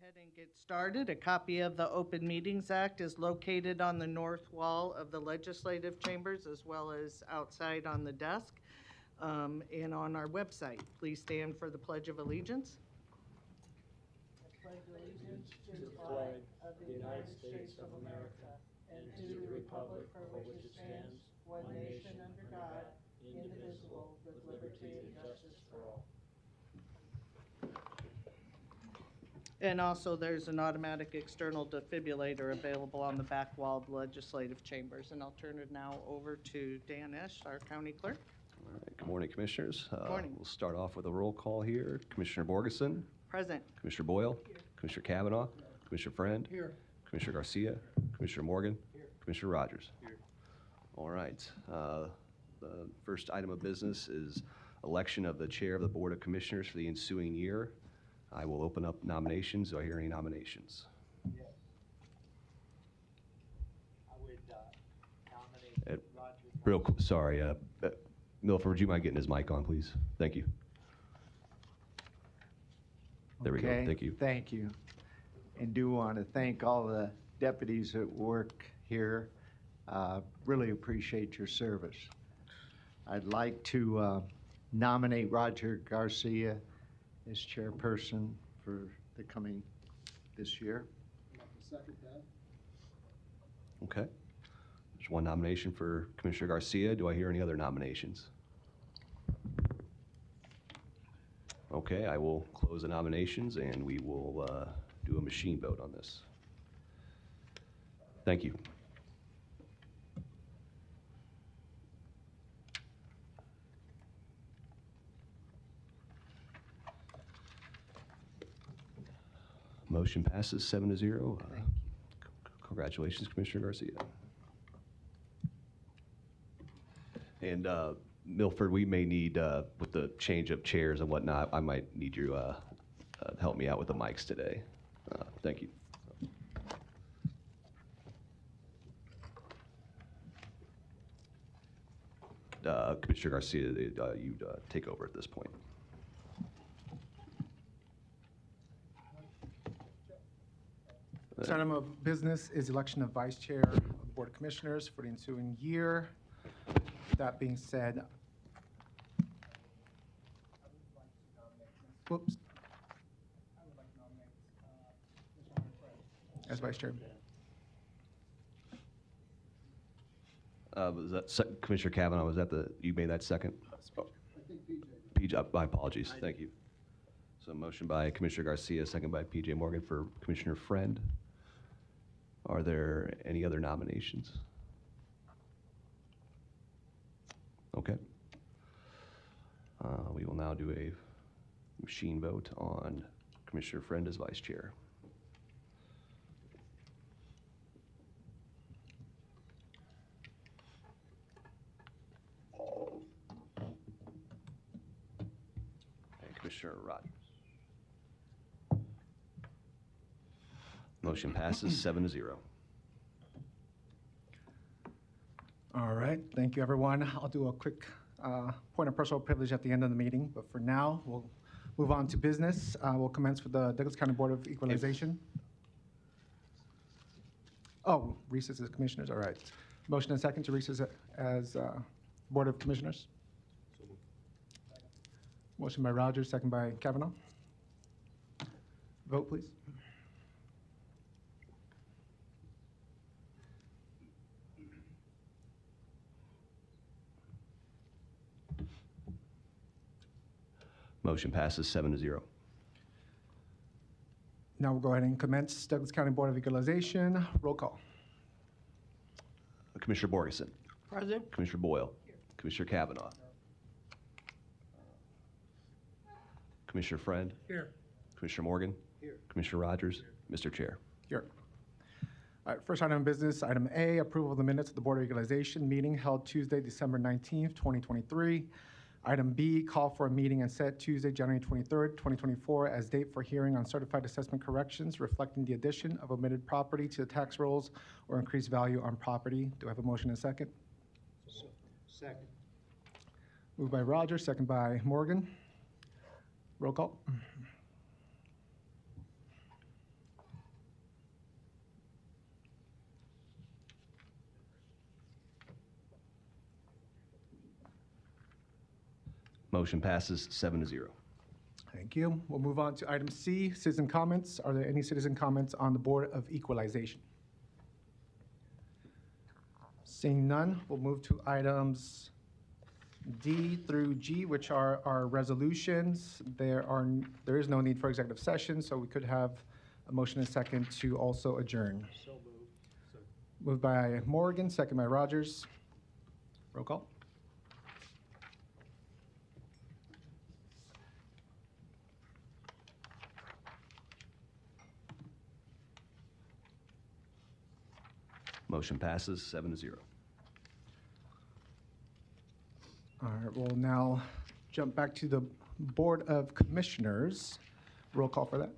ahead and get started. A copy of the Open Meetings Act is located on the north wall of the legislative chambers as well as outside on the desk and on our website. Please stand for the Pledge of Allegiance. I pledge allegiance to the flag of the United States of America and to the republic for which it stands, one nation under God, indivisible, with liberty and justice for all. And also, there's an automatic external defibrillator available on the back wall of the legislative chambers. And I'll turn it now over to Dan Esch, our county clerk. All right. Good morning, Commissioners. Good morning. We'll start off with a roll call here. Commissioner Borgeson. Present. Commissioner Boyle. Here. Commissioner Kavanaugh. Here. Commissioner Friend. Here. Commissioner Garcia. Commissioner Morgan. Here. Commissioner Rogers. Here. All right. The first item of business is election of the chair of the Board of Commissioners for the ensuing year. I will open up nominations. Do I hear any nominations? Yes. I would nominate Roger. Sorry, Milford, would you mind getting his mic on, please? Thank you. There we go. Thank you. Thank you. And do want to thank all the deputies that work here. Really appreciate your service. I'd like to nominate Roger Garcia as chairperson for the coming this year. I'd like to second that. Okay. There's one nomination for Commissioner Garcia. Do I hear any other nominations? Okay, I will close the nominations and we will do a machine vote on this. Thank you. Motion passes 7-0. Congratulations, Commissioner Garcia. And Milford, we may need, with the change of chairs and whatnot, I might need you to help me out with the mics today. Thank you. Commissioner Garcia, you take over at this point. This item of business is election of vice chair of the Board of Commissioners for the ensuing year. That being said, whoops. I would like to nominate as vice chair. Was that Commissioner Kavanaugh? Was that you made that second? I think PJ. PJ, my apologies. Thank you. So motion by Commissioner Garcia, second by PJ Morgan for Commissioner Friend. Are there any other nominations? Okay. We will now do a machine vote on Commissioner Friend as vice chair. And Commissioner Rogers. Motion passes 7-0. All right, thank you, everyone. I'll do a quick point of personal privilege at the end of the meeting, but for now, we'll move on to business. We'll commence with the Douglas County Board of Equalization. Oh, recess as commissioners, all right. Motion and second to recess as Board of Commissioners. Motion by Rogers, second by Kavanaugh. Vote, please. Motion passes 7-0. Now we'll go ahead and commence Douglas County Board of Equalization. Roll call. Commissioner Borgeson. Present. Commissioner Boyle. Here. Commissioner Kavanaugh. Commissioner Friend. Here. Commissioner Morgan. Here. Commissioner Rogers. Here. Mr. Chair. Here. All right, first item of business, item A, approval of the minutes of the Board of Equalization meeting held Tuesday, December 19th, 2023. Item B, call for a meeting and set Tuesday, January 23rd, 2024 as date for hearing on certified assessment corrections reflecting the addition of omitted property to the tax rolls or increased value on property. Do I have a motion and a second? Second. Moved by Rogers, second by Morgan. Roll call. Motion passes 7-0. Thank you. We'll move on to item C, citizen comments. Are there any citizen comments on the Board of Equalization? Seeing none, we'll move to items D through G, which are our resolutions. There is no need for executive session, so we could have a motion and second to also adjourn. So moved. Moved by Morgan, second by Rogers. Roll call. Motion passes 7-0. All right, we'll now jump back to the Board of Commissioners. Roll call for that.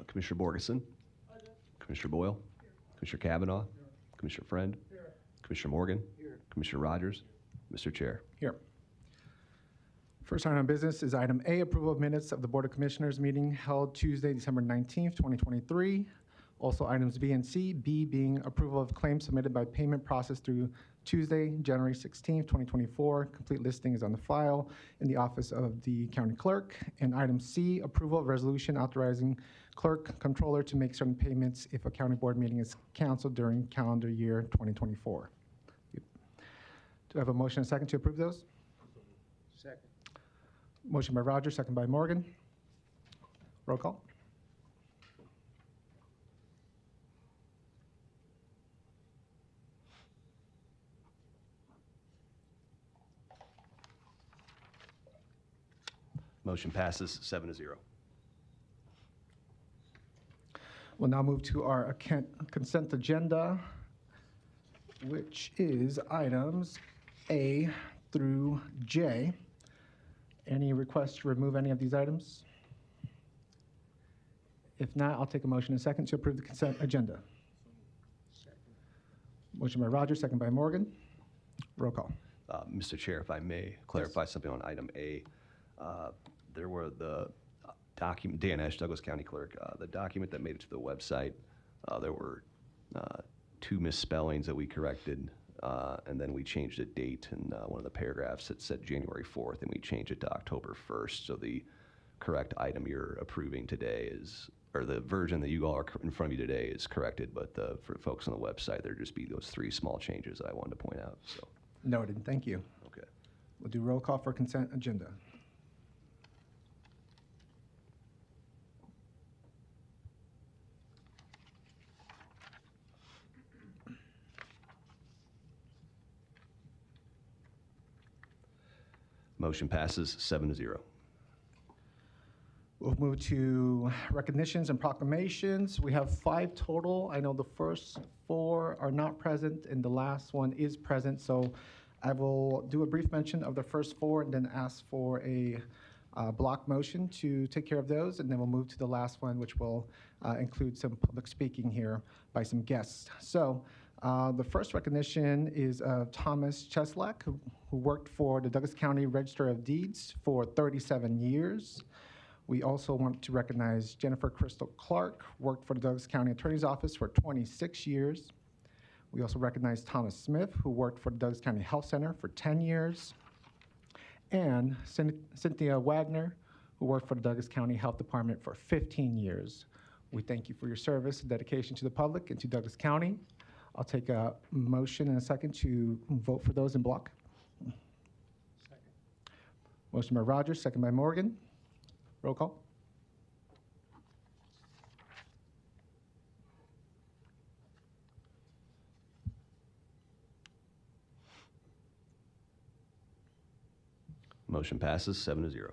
Commissioner Borgeson. Commissioner Boyle. Commissioner Kavanaugh. Commissioner Friend. Commissioner Morgan. Commissioner Rogers. Mr. Chair. Here. First item of business is item A, approval of minutes of the Board of Commissioners meeting held Tuesday, December 19th, 2023. Also items B and C, B being approval of claims submitted by payment process through Tuesday, January 16th, 2024. Complete listing is on the file in the office of the county clerk. And item C, approval of resolution authorizing clerk controller to make certain payments if a county board meeting is canceled during calendar year 2024. Do I have a motion and a second to approve those? Second. Motion by Rogers, second by Morgan. Roll call. Motion passes 7-0. We'll now move to our consent agenda, which is items A through J. Any requests to remove any of these items? If not, I'll take a motion and a second to approve the consent agenda. Second. Motion by Rogers, second by Morgan. Roll call. Mr. Chair, if I may clarify something on item A. There were the document, Dan Esch, Douglas County Clerk, the document that made it to the website, there were 2 misspellings that we corrected, and then we changed a date in one of the paragraphs that said January 4th, and we changed it to October 1st. So the correct item you're approving today is, or the version that you all are in front of you today is corrected, but for folks on the website, there'd just be those 3 small changes that I wanted to point out, so. Noted. Thank you. Okay. We'll do roll call for consent agenda. Motion passes 7-0. We'll move to recognitions and proclamations. We have 5 total. I know the first 4 are not present and the last one is present. So I will do a brief mention of the first 4 and then ask for a block motion to take care of those. And then we'll move to the last one, which will include some public speaking here by some guests. So the first recognition is Thomas Cheslak, who worked for the Douglas County Register of Deeds for 37 years. We also want to recognize Jennifer Crystal Clark, worked for the Douglas County Attorney's Office for 26 years. We also recognize Thomas Smith, who worked for the Douglas County Health Center for 10 years. And Cynthia Wagner, who worked for the Douglas County Health Department for 15 years. We thank you for your service and dedication to the public and to Douglas County. I'll take a motion and a second to vote for those in block. Second. Motion by Rogers, second by Morgan. Roll call. Motion passes 7-0.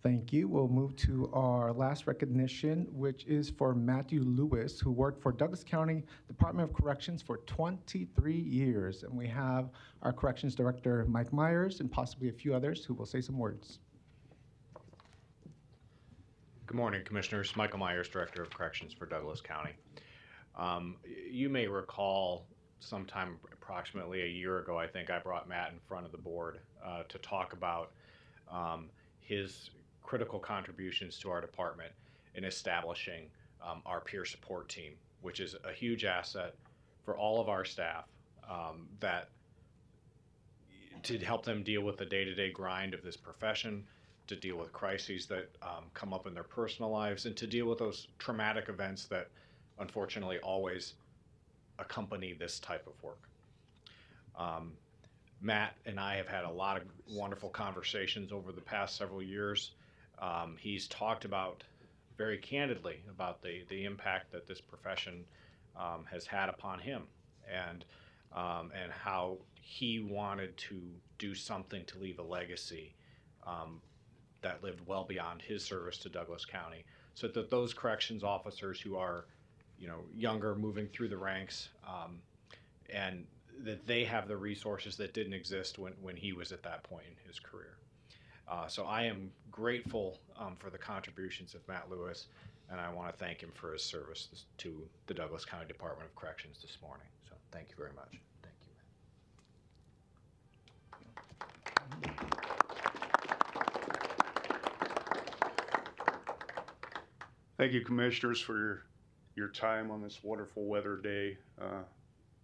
Thank you. We'll move to our last recognition, which is for Matthew Lewis, who worked for Douglas County Department of Corrections for 23 years. And we have our Corrections Director, Mike Myers, and possibly a few others who will say some words. Good morning, Commissioners. Michael Myers, Director of Corrections for Douglas County. You may recall sometime approximately a year ago, I think I brought Matt in front of the board to talk about his critical contributions to our department in establishing our peer support team, which is a huge asset for all of our staff that to help them deal with the day-to-day grind of this profession, to deal with crises that come up in their personal lives, and to deal with those traumatic events that unfortunately always accompany this type of work. Matt and I have had a lot of wonderful conversations over the past several years. He's talked about very candidly about the impact that this profession has had upon him, and how he wanted to do something to leave a legacy that lived well beyond his service to Douglas County, so that those corrections officers who are, younger, moving through the ranks, and that they have the resources that didn't exist when he was at that point in his career. So I am grateful for the contributions of Matt Lewis, and I want to thank him for his service to the Douglas County Department of Corrections this morning. So thank you very much. Thank you, Matt. Thank you, Commissioners, for your time on this wonderful weather day.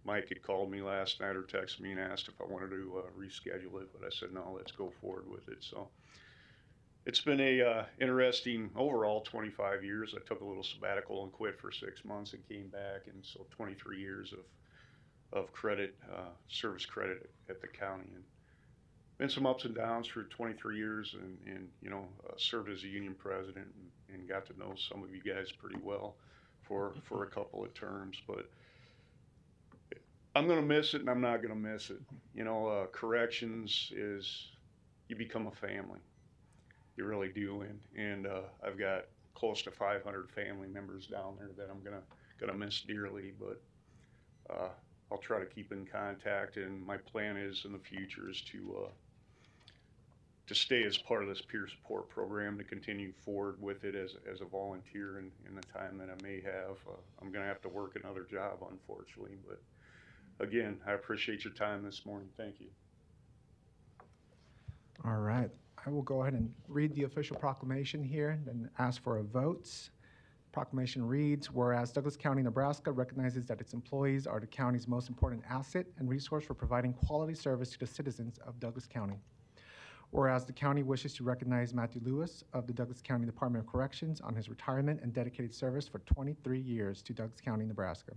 Mike had called me last night or texted me and asked if I wanted to reschedule it, but I said, no, let's go forward with it. So it's been a interesting overall 25 years. I took a little sabbatical and quit for 6 months and came back, and so 23 years of credit, service credit at the county, and been some ups and downs for 23 years, and served as a union president and got to know some of you guys pretty well for a couple of terms, but I'm going to miss it, and I'm not going to miss it. Corrections is, you become a family. You really do, and I've got close to 500 family members down there that I'm gonna miss dearly, but I'll try to keep in contact, and my plan is in the future is to stay as part of this peer support program, to continue forward with it as a volunteer in the time that I may have. I'm going to have to work another job, unfortunately, but again, I appreciate your time this morning. Thank you. All right. I will go ahead and read the official proclamation here and then ask for a vote. Proclamation reads, whereas Douglas County, Nebraska recognizes that its employees are the county's most important asset and resource for providing quality service to the citizens of Douglas County. Whereas the county wishes to recognize Matthew Lewis of the Douglas County Department of Corrections on his retirement and dedicated service for 23 years to Douglas County, Nebraska.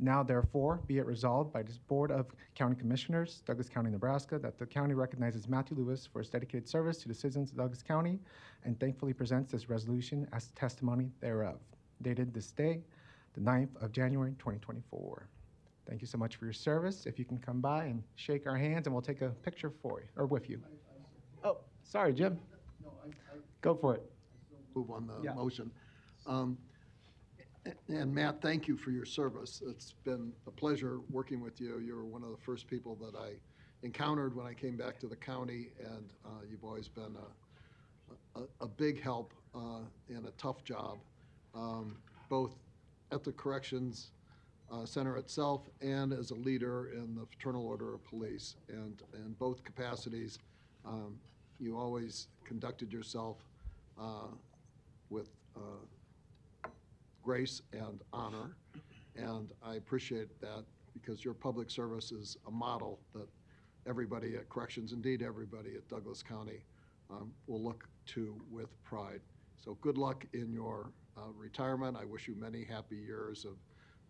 Now, therefore, be it resolved by this Board of County Commissioners, Douglas County, Nebraska, that the county recognizes Matthew Lewis for his dedicated service to the citizens of Douglas County and thankfully presents this resolution as testimony thereof. Dated this day, the 9th of January, 2024. Thank you so much for your service. If you can come by and shake our hands, and we'll take a picture for you, or with you. Oh, sorry, Jim. Go for it. Move on the Yeah. motion. And Matt, thank you for your service. It's been a pleasure working with you. You were one of the first people that I encountered when I came back to the county, and you've always been a big help in a tough job, both at the Corrections Center itself and as a leader in the Fraternal Order of Police. And in both capacities, you always conducted yourself with grace and honor, and I appreciate that, because your public service is a model that everybody at Corrections, indeed everybody at Douglas County, will look to with pride. So good luck in your retirement. I wish you many happy years of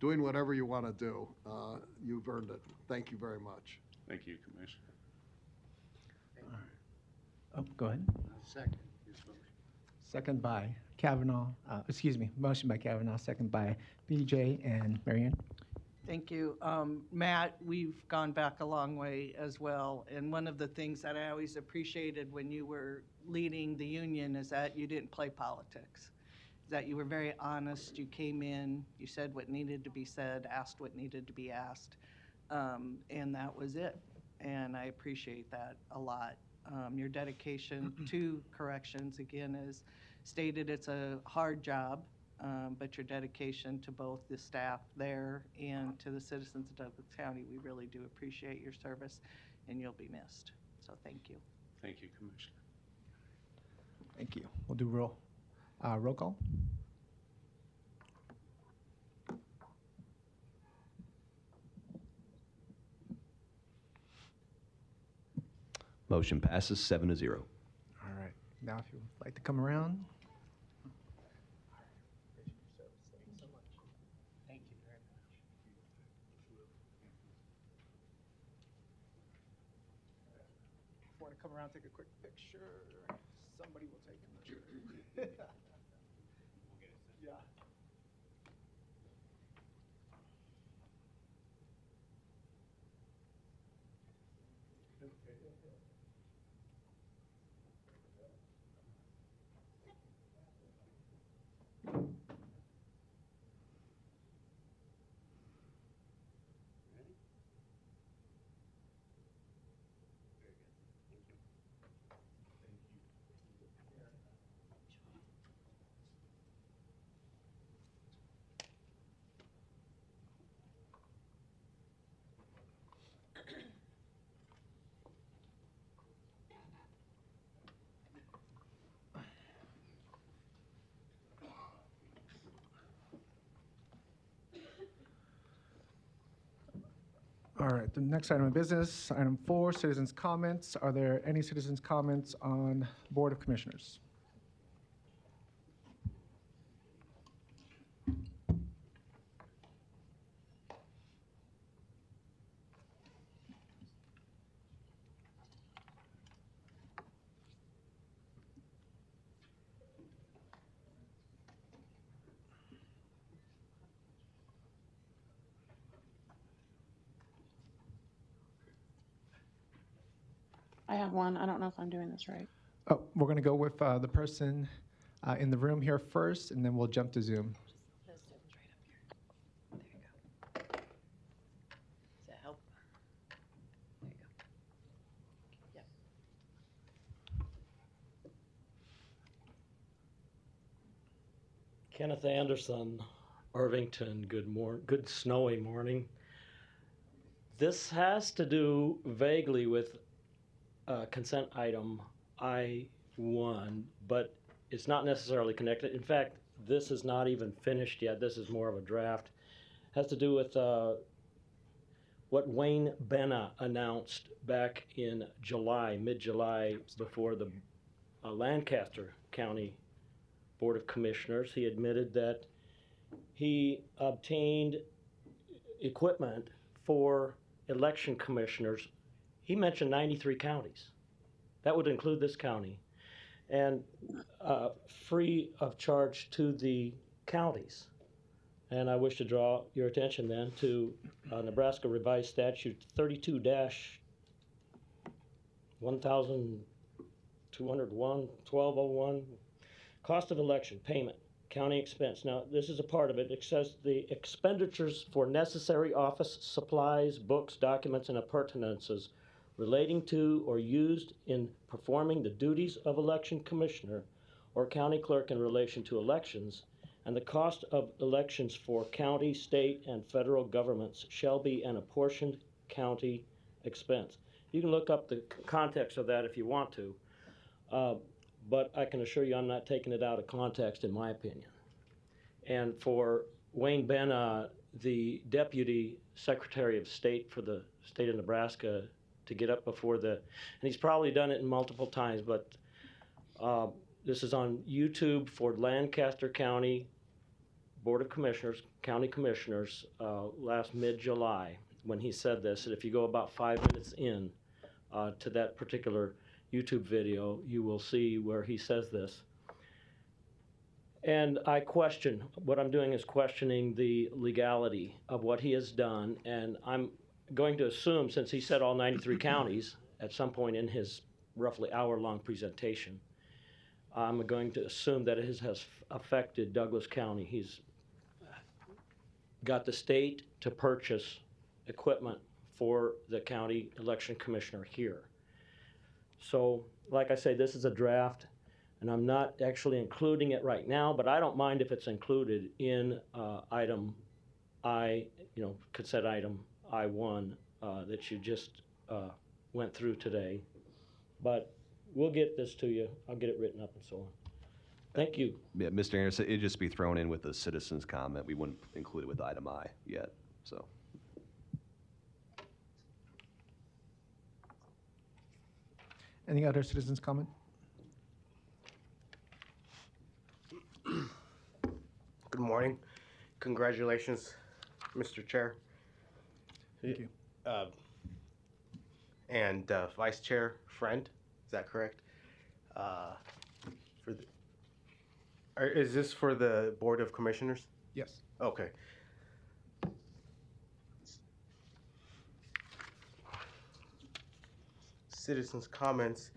doing whatever you want to do. You've earned it. Thank you very much. Thank you, Commissioner. Oh, go ahead. Second his motion. Second by Kavanaugh, motion by Kavanaugh, second by BJ and Marion. Thank you. Matt, we've gone back a long way as well, and one of the things that I always appreciated when you were leading the union is that you didn't play politics, that you were very honest. You came in, you said what needed to be said, asked what needed to be asked, and that was it. And I appreciate that a lot. Your dedication to corrections, again, is stated, it's a hard job, but your dedication to both the staff there and to the citizens of Douglas County, we really do appreciate your service, and you'll be missed. So thank you. Thank you, Commissioner. Thank you. We'll do roll call. Motion passes 7-0. All right. Now, if you'd like to come around. Thank you very much. If you want to come around, take a quick picture, somebody will take it. Yeah. All right, the next item of business, item 4, citizens' comments. Are there any citizens' comments on Board of Commissioners? I have one. I don't know if I'm doing this right. Oh, we're going to go with the person in the room here first, and then we'll jump to Zoom. This Zoom's right up here. There you go. Does that help? There you go. Yep. Kenneth Anderson, Irvington, good snowy morning. This has to do vaguely with consent item I-1, but it's not necessarily connected. In fact, this is not even finished yet. This is more of a draft. Has to do with what Wayne Benna announced back in July, mid-July, before the Lancaster County Board of Commissioners. He admitted that he obtained equipment for election commissioners. He mentioned 93 counties. That would include this county. And free of charge to the counties. And I wish to draw your attention then to Nebraska Revised Statute 32-1201, cost of election, payment, county expense. Now, this is a part of it. It says the expenditures for necessary office supplies, books, documents, and appurtenances relating to or used in performing the duties of election commissioner or county clerk in relation to elections, and the cost of elections for county, state, and federal governments shall be an apportioned county expense. You can look up the context of that if you want to, but I can assure you I'm not taking it out of context in my opinion. And for Wayne Benna, the Deputy Secretary of State for the state of Nebraska, to get up before and he's probably done it multiple times, but this is on YouTube for Lancaster County Board of Commissioners, County Commissioners, last mid-July when he said this. And if you go about 5 minutes in to that particular YouTube video, you will see where he says this. And what I'm doing is questioning the legality of what he has done, and I'm going to assume, since he said all 93 counties at some point in his roughly hour-long presentation, I'm going to assume that it has affected Douglas County. He's got the state to purchase equipment for the county election commissioner here. So, like I say, this is a draft, and I'm not actually including it right now, but I don't mind if it's included in item consent item I-1 that you just went through today. But we'll get this to you. I'll get it written up and so on. Thank you. Yeah, Mr. Anderson, it'd just be thrown in with the citizens' comment. We wouldn't include it with item I yet, so. Any other citizens' comment? Good morning. Congratulations, Mr. Chair. Thank you. And Vice Chair Friend, is that correct? For the, is this for the Board of Commissioners? Yes. Okay. Citizens' comments.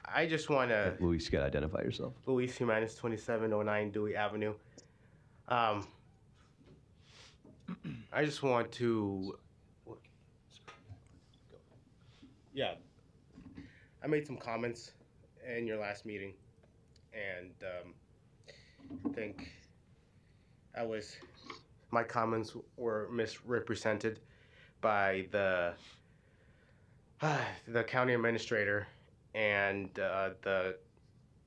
I just want to... Luis, you got to identify yourself. Luis Jimenez, 2709 Dewey Avenue. I just want to... Yeah. I made some comments in your last meeting, and I think my comments were misrepresented by the county administrator and the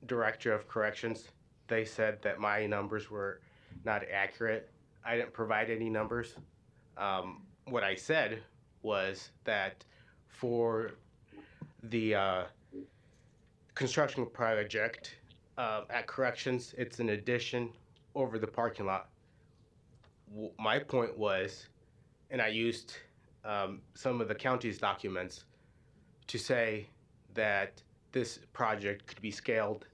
director of corrections. They said that my numbers were not accurate. I didn't provide any numbers. What I said was that for the construction project at corrections, it's an addition over the parking lot. My point was, and I used some of the county's documents to say that this project could be scaled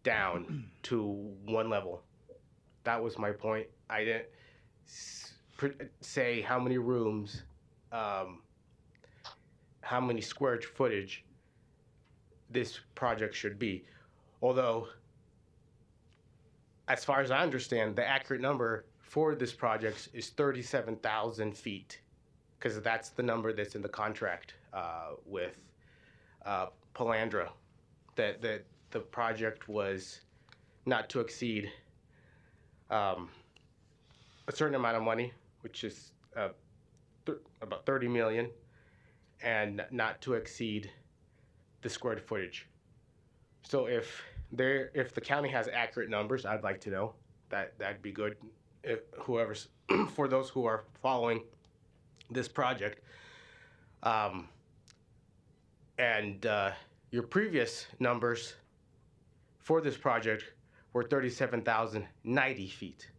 down to one level. That was my point. I didn't say how many rooms, how many square footage this project should be. Although, as far as I understand, the accurate number for this project is 37,000 feet, because that's the number that's in the contract with Palandra, that the project was not to exceed a certain amount of money, which is about 30 million, and not to exceed the square footage. So if the county has accurate numbers, I'd like to know. That'd be good. If whoever's for those who are following this project. And your previous numbers for this project were 37,090 feet.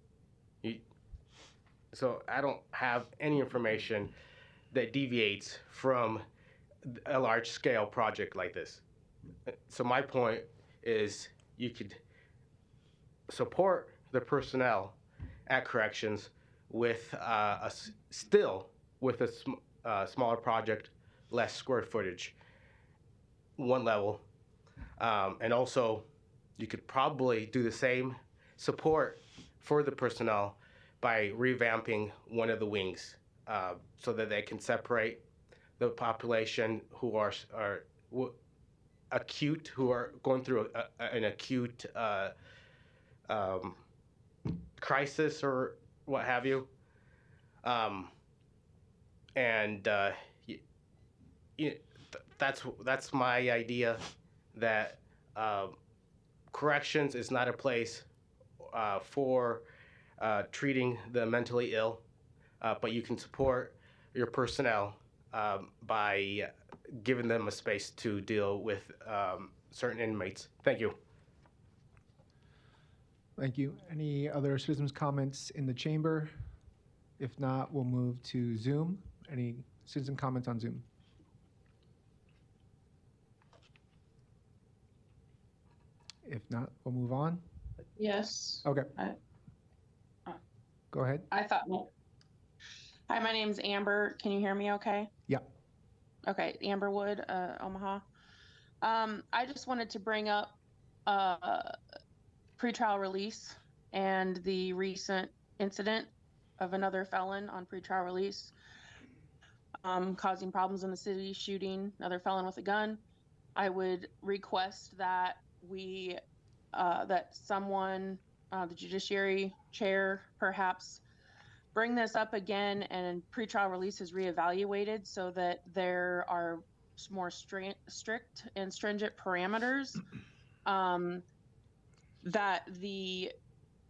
So I don't have any information that deviates from a large-scale project like this. So my point is, you could support the personnel at corrections with still with a smaller project, less square footage, one level, and also you could probably do the same support for the personnel by revamping one of the wings, so that they can separate the population who are acute, who are going through an acute crisis or what have you. That's my idea, that corrections is not a place for treating the mentally ill, but you can support your personnel by giving them a space to deal with certain inmates. Thank you. Thank you. Any other citizens' comments in the chamber? If not, we'll move to Zoom. Any citizen comments on Zoom? If not, we'll move on. Yes. Okay. I- Go ahead. I thought. Hi, my name's Amber. Can you hear me okay? Yeah. Okay, Amber Wood, Omaha. I just wanted to bring up pretrial release and the recent incident of another felon on pretrial release, causing problems in the city, shooting another felon with a gun. I would request that that someone, the judiciary chair, perhaps bring this up again and pretrial release is reevaluated so that there are more strict and stringent parameters, that the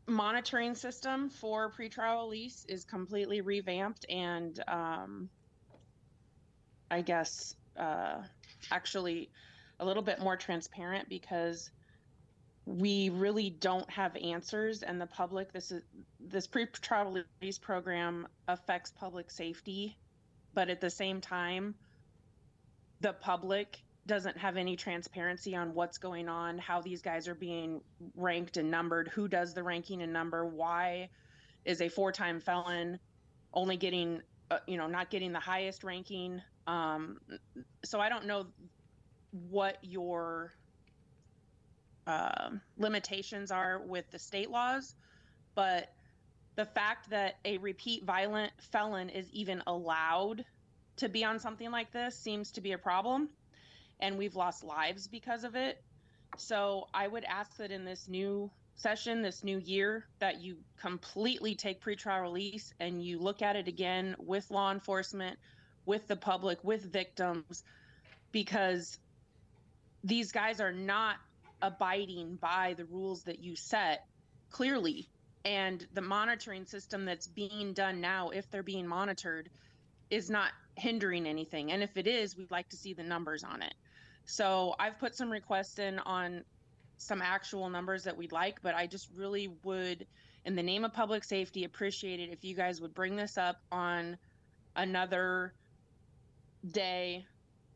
monitoring system for pretrial release is completely revamped, and I guess actually a little bit more transparent, because we really don't have answers, and the public, this pre-trial release program affects public safety, but at the same time, the public doesn't have any transparency on what's going on, how these guys are being ranked and numbered, who does the ranking and number, why is a 4-time felon only getting, not getting the highest ranking. So I don't know what your limitations are with the state laws, but the fact that a repeat violent felon is even allowed to be on something like this seems to be a problem, and we've lost lives because of it. So I would ask that in this new session, this new year, that you completely take pretrial release and you look at it again with law enforcement, with the public, with victims, because these guys are not abiding by the rules that you set clearly. And the monitoring system that's being done now, if they're being monitored, is not hindering anything. And if it is, we'd like to see the numbers on it. So I've put some requests in on some actual numbers that we'd like, but I just really would, in the name of public safety, appreciate it if you guys would bring this up on another day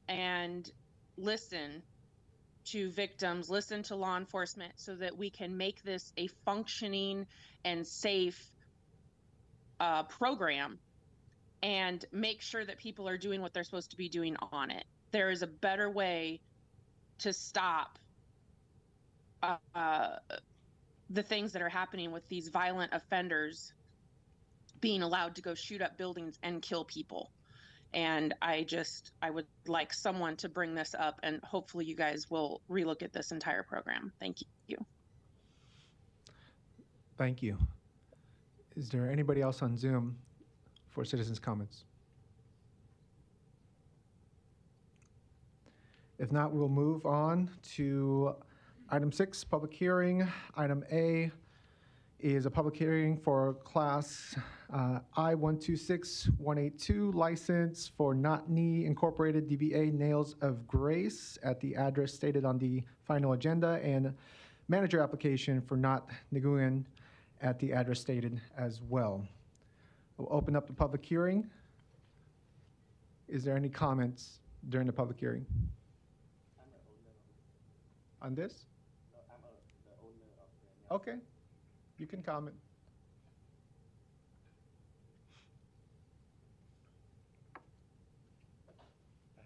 and listen to victims, listen to law enforcement, so that we can make this a functioning and safe program, and make sure that people are doing what they're supposed to be doing on it. There is a better way to stop the things that are happening with these violent offenders being allowed to go shoot up buildings and kill people. And I would like someone to bring this up, and hopefully you guys will relook at this entire program. Thank you. Thank you. Is there anybody else on Zoom for citizens' comments? If not, we'll move on to item 6, public hearing. Item A is a public hearing for Class I-126182 license for Not Knee Incorporated DBA Nails of Grace at the address stated on the final agenda, and manager application for Not Nguyen at the address stated as well. We'll open up the public hearing. Is there any comments during the public hearing? On this? No, I'm the owner of the... Okay, you can comment.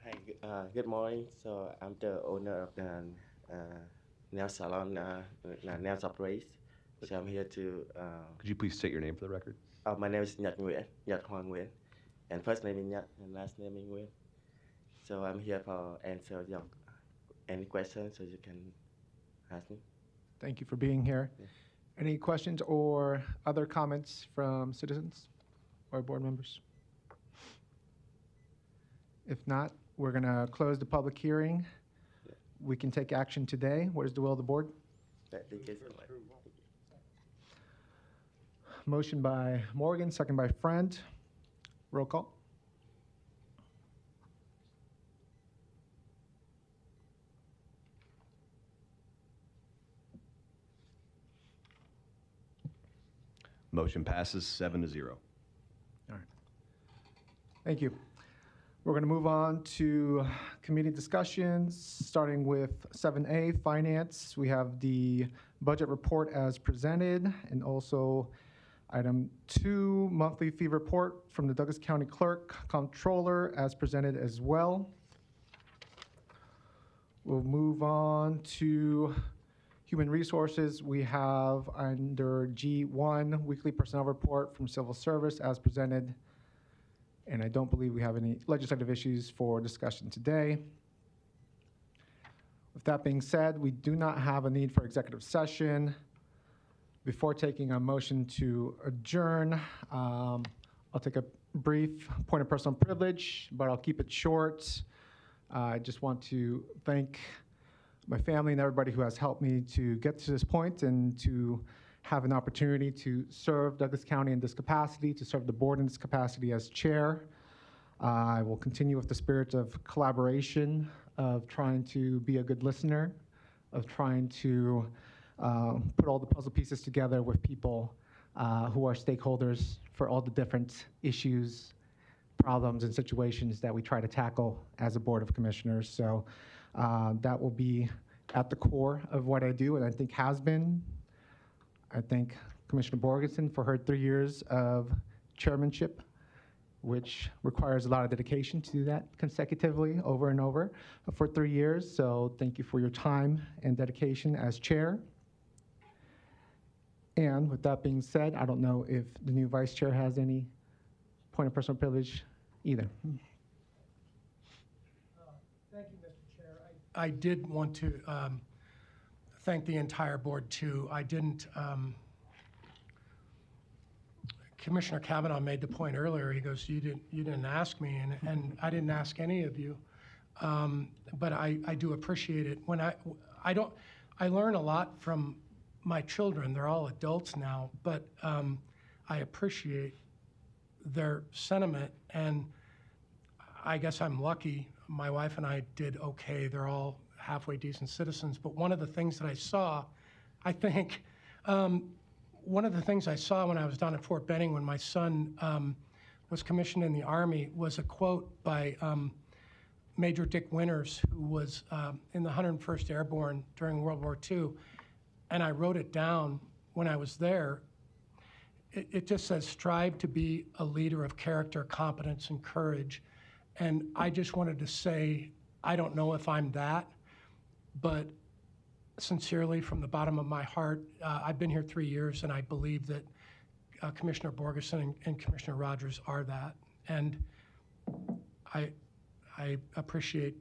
Hi, good morning. So I'm the owner of the nail salon, Nails of Grace. So I'm here to... Could you please state your name for the record? My name is Nhật Nguyen, Nhật Hoàng Nguyen. And first name is Nhật and last name is Nguyen. So I'm here for answer your any questions, so you can ask me. Thank you for being here. Yeah. Any questions or other comments from citizens or board members? If not, we're going to close the public hearing. Yeah. We can take action today. What is the will of the board? Motion by Morgan, second by Friend. Roll call. Motion passes 7-0. All right. Thank you. We're going to move on to committee discussions, starting with 7A, Finance. We have the budget report as presented, and also item 2, monthly fee report from the Douglas County Clerk Comptroller as presented as well. We'll move on to Human Resources. We have under G1, weekly personnel report from Civil Service as presented. And I don't believe we have any legislative issues for discussion today. With that being said, we do not have a need for executive session. Before taking a motion to adjourn, I'll take a brief point of personal privilege, but I'll keep it short. I just want to thank my family and everybody who has helped me to get to this point and to have an opportunity to serve Douglas County in this capacity, to serve the board in this capacity as chair. I will continue with the spirit of collaboration of trying to be a good listener, of trying to put all the puzzle pieces together with people who are stakeholders for all the different issues, problems, and situations that we try to tackle as a Board of Commissioners. So that will be at the core of what I do, and I think has been. I thank Commissioner Borgeson for her 3 years of chairmanship, which requires a lot of dedication to do that consecutively over and over for 3 years. So thank you for your time and dedication as chair. And with that being said, I don't know if the new vice chair has any point of personal privilege either. Thank you, Mr. Chair. I did want to thank the entire board, too. I didn't, Commissioner Kavanaugh made the point earlier. He goes, you didn't ask me, and I didn't ask any of you. But I do appreciate it. When I learn a lot from my children. They're all adults now, but I appreciate their sentiment, and I guess I'm lucky. My wife and I did okay. They're all halfway decent citizens. But one of the things that I saw, I think, one of the things I saw when I was down at Fort Benning when my son was commissioned in the Army was a quote by Major Dick Winters, who was in the 101st Airborne during World War II. And I wrote it down when I was there. It just says, strive to be a leader of character, competence, and courage. And I just wanted to say, I don't know if I'm that, but sincerely, from the bottom of my heart, I've been here 3 years, and I believe that Commissioner Borgeson and Commissioner Rogers are that. And I appreciate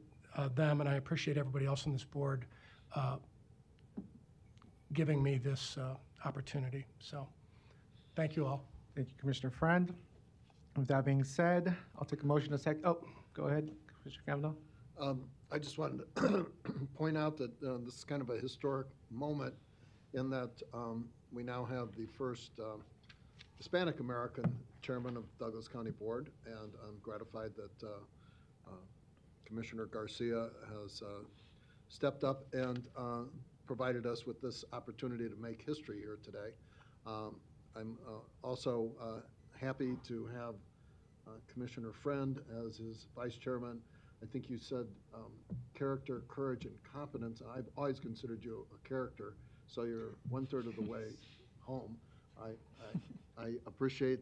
them, and I appreciate everybody else on this board giving me this opportunity. So thank you all. Thank you, Commissioner Friend. With that being said, I'll take a motion to second. Oh, go ahead, Commissioner Kavanaugh. I just wanted to point out that this is kind of a historic moment in that we now have the first Hispanic American chairman of Douglas County Board, and I'm gratified that Commissioner Garcia has stepped up and provided us with this opportunity to make history here today. I'm also happy to have Commissioner Friend as his vice chairman. I think you said character, courage, and competence. I've always considered you a character, so you're 1/3 of the way home. I appreciate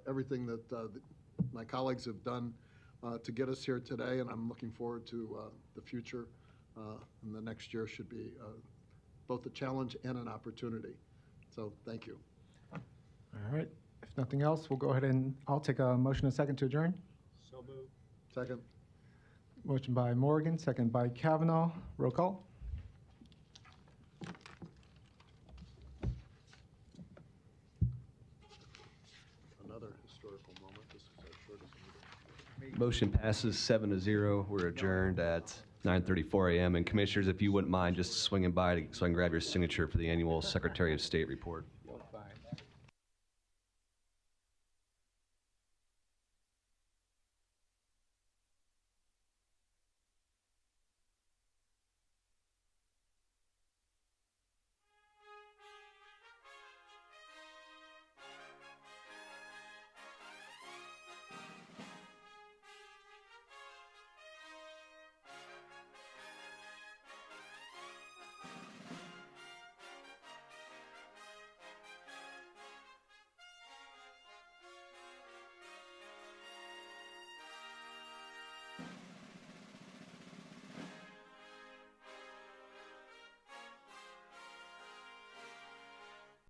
everything that my colleagues have done to get us here today, and I'm looking forward to the future. And the next year should be both a challenge and an opportunity. So thank you. All right. If nothing else, we'll go ahead and I'll take a motion and second to adjourn. So moved. Second. Motion by Morgan, second by Kavanaugh. Roll call. Another historical moment. This is our shortest meeting. Motion passes 7-0. We're adjourned at 9:34 a.m. And Commissioners, if you wouldn't mind just swinging by so I can grab your signature for the annual Secretary of State report.